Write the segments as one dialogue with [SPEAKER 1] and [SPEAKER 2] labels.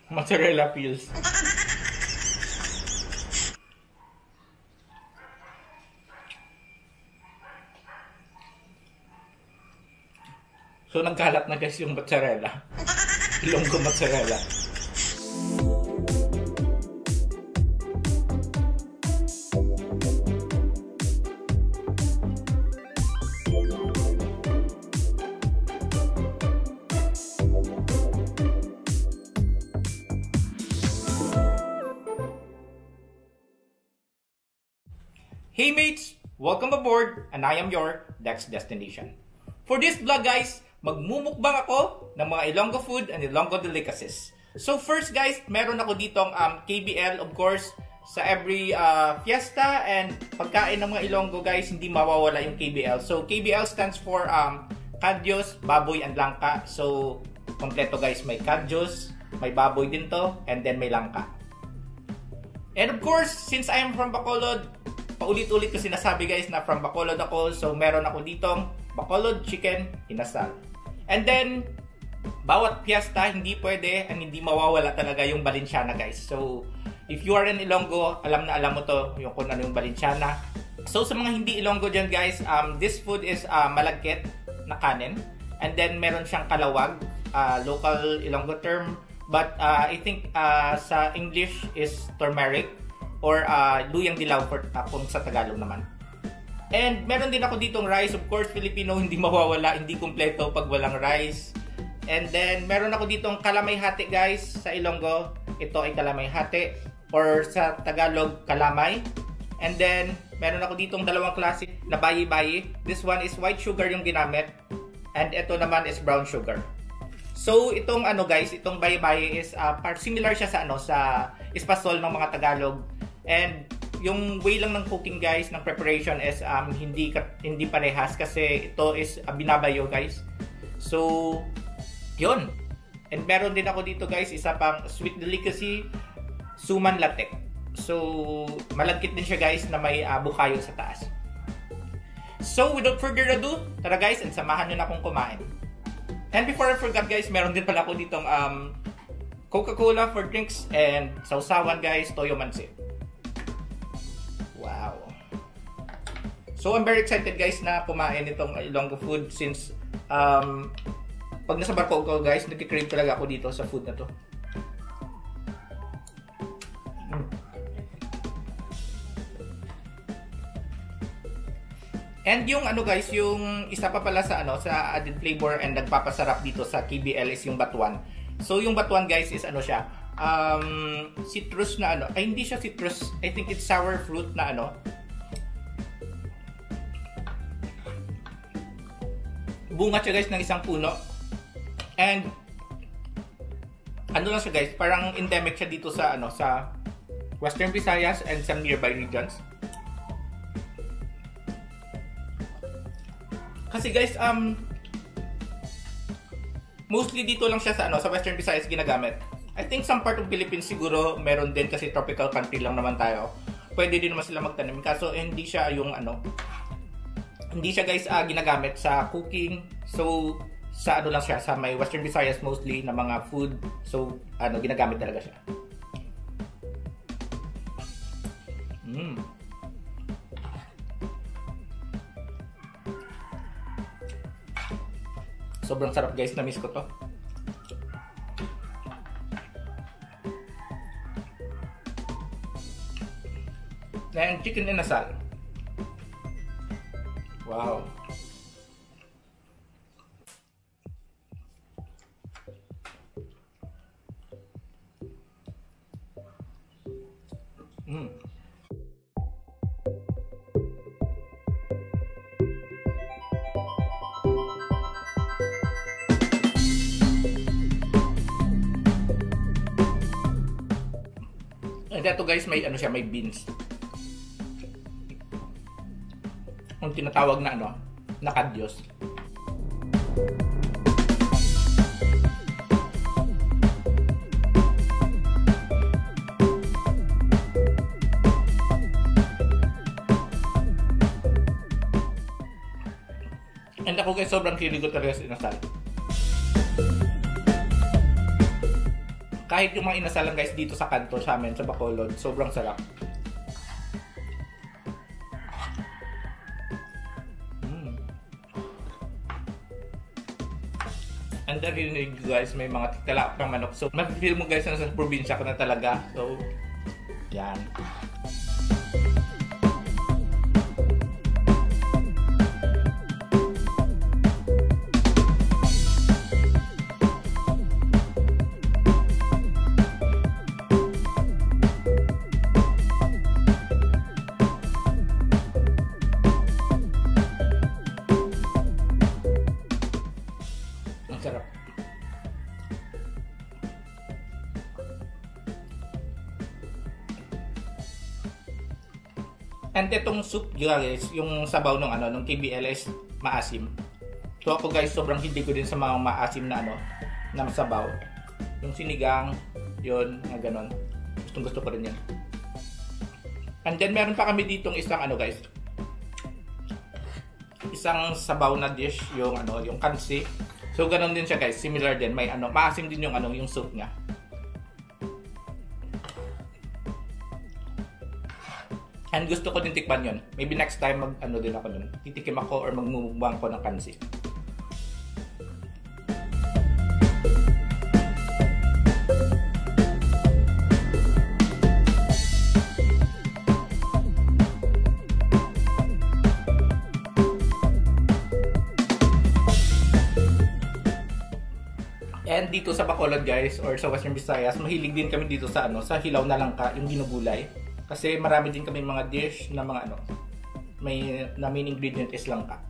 [SPEAKER 1] Mozzarella peels. So nagkalat na guys yung mozzarella. Ilonggo mozzarella. Hey mates! Welcome aboard and I am your next destination. For this vlog guys, magmumukbang ako ng mga Ilonggo food and Ilonggo delicacies. So first guys, meron ako ditong KBL of course. Sa every fiesta and pagkain ng mga Ilonggo guys, hindi mawawala yung KBL. So KBL stands for kadyos, baboy, and langka. So kompleto guys, may kadyos, may baboy din to, and then may langka. And of course, since I am from Bacolod, paulit-ulit ko sinasabi guys na from Bacolod ako. So meron ako ditong Bacolod chicken inasal. And then, bawat fiesta, hindi pwede and hindi mawawala talaga yung Balenciana guys. So, if you are in Ilonggo, alam na alam mo to, yung kung ano yung Balenciana. So, sa mga hindi Ilonggo dyan guys, this food is malagkit na kanin. And then, meron siyang kalawag, local Ilonggo term. But, I think sa English is turmeric or luyang dilaw kung sa Tagalog naman. And meron din ako ditong rice. Of course, Filipino, hindi mawawala, hindi kumpleto pag walang rice. And then, meron ako ditong kalamay hati guys sa Ilonggo. Ito ay kalamay hati or sa Tagalog, kalamay. And then, meron ako ditong dalawang klase na bayi-bayi. This one is white sugar yung ginamit. And ito naman is brown sugar. So, itong guys, itong bayi-bayi is similar siya sa espasol ng mga Tagalog. And yung way lang ng cooking guys, ng preparation is hindi parehas kasi ito is binabayo guys. So, yun. And meron din ako dito guys, isa pang sweet delicacy, suman latek. So, malagkit din siya guys na may bukayo sa taas. So, without further ado, tara guys, and samahan nyo na akong kumain. And before I forgot guys, meron din pala ako ditong Coca-Cola for drinks and sausawan guys, toyo mansit. Wow. So, I'm very excited guys na kumain itong Ilonggo food since pag nasa barko ko guys, nagkikrave talaga ako dito sa food na to. And yung guys, yung isa pa pala sa sa added flavor and nagpapasarap dito sa KBL is yung batuan. So, yung batuan guys is siya, citrus na ay hindi siya citrus, I think it's sour fruit na bunga siya guys ng isang puno. And lang siya guys, parang endemic siya dito sa sa Western Visayas and some nearby regions. Kasi guys, mostly dito lang siya sa Western Visayas ginagamit. I think some part of Philippines siguro meron din kasi tropical country lang naman tayo. Pwede din naman sila magtanim. Kaso hindi siya yung hindi siya guys ginagamit sa cooking. So sa lang siya, sa may Western Visayas mostly na mga food. So ginagamit talaga siya. Sobrang sarap guys, na-miss ko to. And chicken inasal. Wow. And ito guys, may siya, may beans. Yung tinatawag na na kadyos. And ako guys, sobrang kilig ko talaga sa inasal. Kahit yung mga inasalan guys dito sa kanto sa amin, sa Bacolod, sobrang sarap. And narinig guys, may mga titalak ng manok. So, mapipil mo guys na sa probinsya ko na talaga. So, yan. Sarap. And itong soup guys, yung sabaw ng ng KBLS maasim. So ako guys, sobrang hindi ko din sa mga maasim na na sabaw. Yung sinigang, yun, na ganon. Gusto ko rin yan. And then meron pa kami ditong isang guys, isang sabaw na dish, yung yung kansi. So ganun din siya guys, similar din, may maasim din yung yung soup niya. And gusto ko din tikman yun. Maybe next time din ako dun. Titikim ako or magmumukbang ko ng kansi. And dito sa Bacolod guys, or sa Western Visayas, mahilig din kami dito sa sa hilaw na langka, yung ginugulay. Kasi marami din kami mga dish na mga may na main ingredient is langka.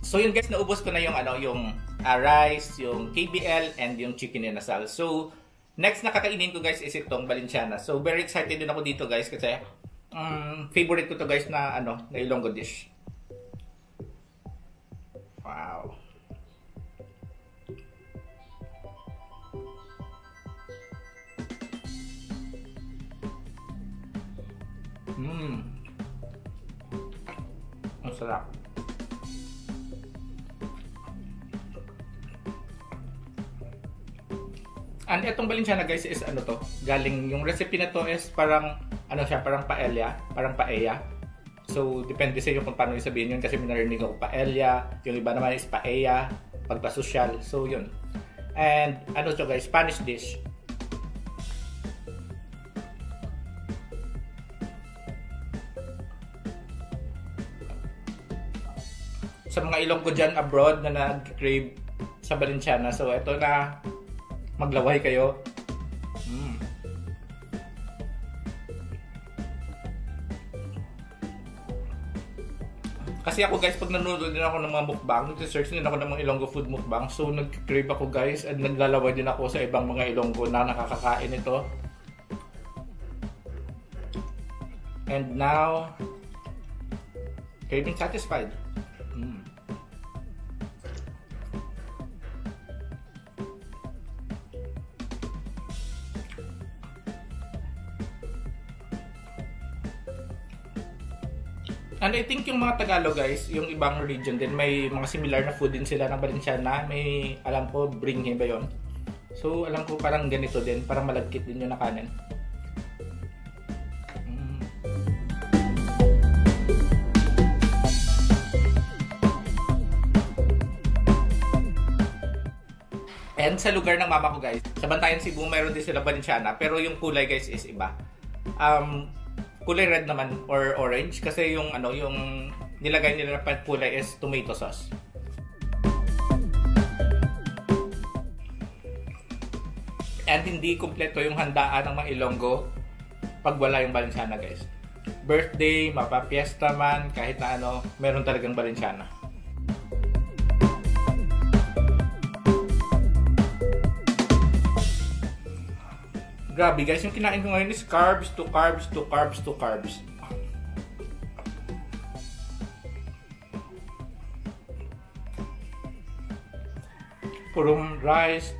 [SPEAKER 1] So yun guys, naubos ko na yung yung rice, yung KBL, and yung chicken inasal. So next na kakainin ko guys is itong Balenciana. So very excited din ako dito guys kasi favorite ko to guys na na Ilonggo dish. Wow. Ang sarap. And itong Balenciana guys is galing yung recipe na to is parang siya, parang paella, parang paella. So depende sa iyo kung paano isabihin yun kasi minarinig ako paella, yung iba naman is paella, pagpasosyal. So yun. And to guys, Spanish dish. Sa mga Ilonggo dyan abroad na nag-crave sa Balenciana, so ito na, maglaway kayo. Kasi ako guys, pag nanonood din ako ng mga mukbang, nag-search din ako ng mga Ilonggo food mukbang. So nag-crave ako guys, at naglalaway din ako sa ibang mga Ilonggo na nakakakain ito. And now, craving satisfied. And I think yung mga Tagalog guys, yung ibang region din, may mga similar na food din sila ng Balenciana. May, alam ko, bringhe ba yun? So, alam ko parang ganito din, parang malagkit din yung nakanin. And sa lugar ng mama ko guys, sa Bantayan Cebu, mayroon din sila Balenciana, pero yung kulay guys is iba. Kulay red naman or orange kasi yung yung nilagay nila na kulay is tomato sauce. And hindi kumpleto yung handaan ng mga Ilonggo pag wala yung Balenciaga, guys. Birthday, mapapiesta man, kahit na ano, meron talagang Balenciaga. Grabe guys, yung kinain ko ngayon is carbs to carbs to carbs to carbs. Purong rice,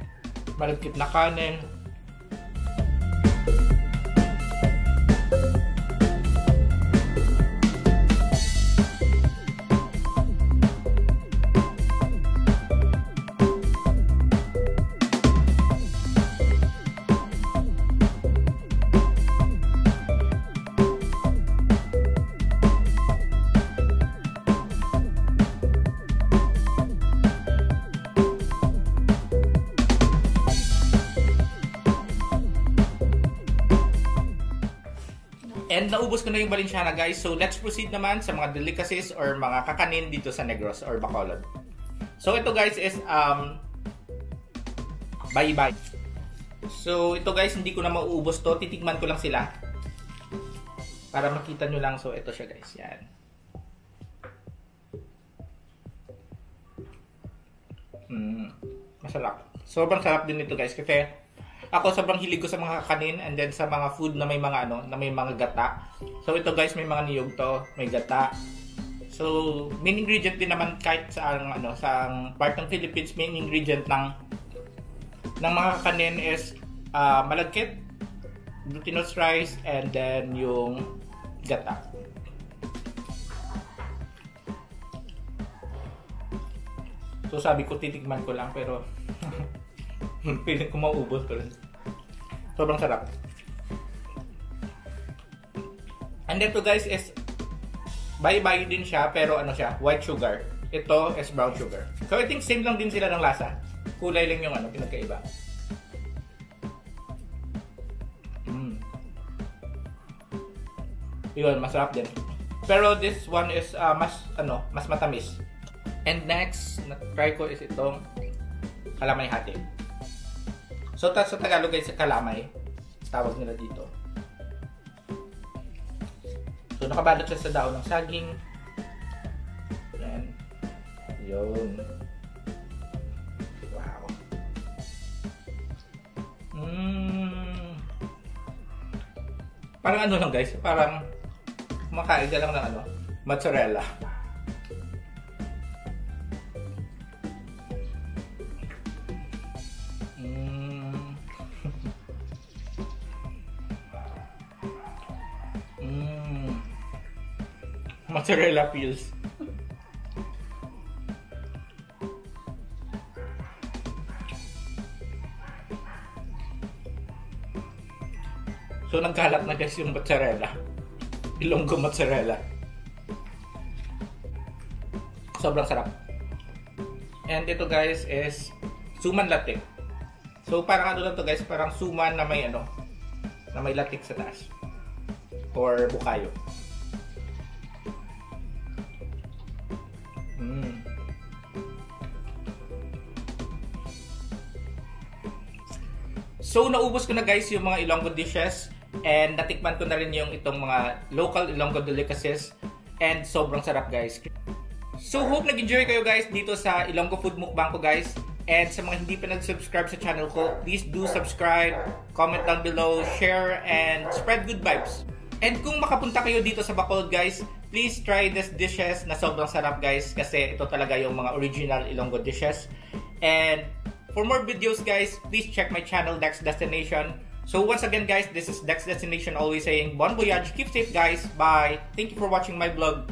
[SPEAKER 1] malagkit na kanin. And naubos ko na yung Balenciaga, guys. So let's proceed naman sa mga delicacies or mga kakanin dito sa Negros or Bacolod. So ito guys is bye-bye. So ito guys, hindi ko na mauubos to. Titikman ko lang sila para makita nyo lang. So ito siya guys. Yan. Masarap. Sobrang sarap din ito guys kasi ako sobrang hilig ko sa mga kanin and then sa mga food na may mga ano, na may mga gata. So ito guys, may mga niyog to, may gata. So main ingredient din naman kahit sa ano, sa part ng Philippines, main ingredient ng mga kanin is malagkit, glutinous rice, and then yung gata. So sabi ko titikman ko lang pero piling ko maubos ko rin. Sobrang sarap. And ito guys is bye-bye din siya pero ano siya, white sugar. Ito is brown sugar. So I think same lang din sila ng lasa. Kulay lang yung ano, pinagkaiba. Yun, masarap din. Pero this one is mas matamis. And next na try ko is itong kalamay hati. So sa Tagalog guys, kalamay tawag nila dito. So nakabalot siya sa dahon ng saging. Yan. Yun. Wow. Parang ano lang guys, parang kumakain ka lang ng ano, mozzarella. Mozzarella peels. So nagkalat na guys yung mozzarella. Ilonggo mozzarella. Sobrang sarap. And ito guys is suman latik. So parang ano lang to guys, parang suman na may ano, na may latik sa taas. Or bukayo. So naubos ko na guys yung mga Ilonggo dishes and natikman ko na rin yung itong mga local Ilonggo delicacies and sobrang sarap guys. So hope nag-enjoy kayo guys dito sa Ilonggo food mukbang ko guys. And sa mga hindi pa nag-subscribe sa channel ko, please do subscribe, comment down below, share, and spread good vibes. And kung makapunta kayo dito sa Bacolod guys, please try these dishes na sobrang sarap guys kasi ito talaga yung mga original Ilonggo dishes. And for more videos guys, please check my channel Dex Destination. So once again guys, this is Dex Destination always saying bon voyage, keep safe guys, bye. Thank you for watching my vlog.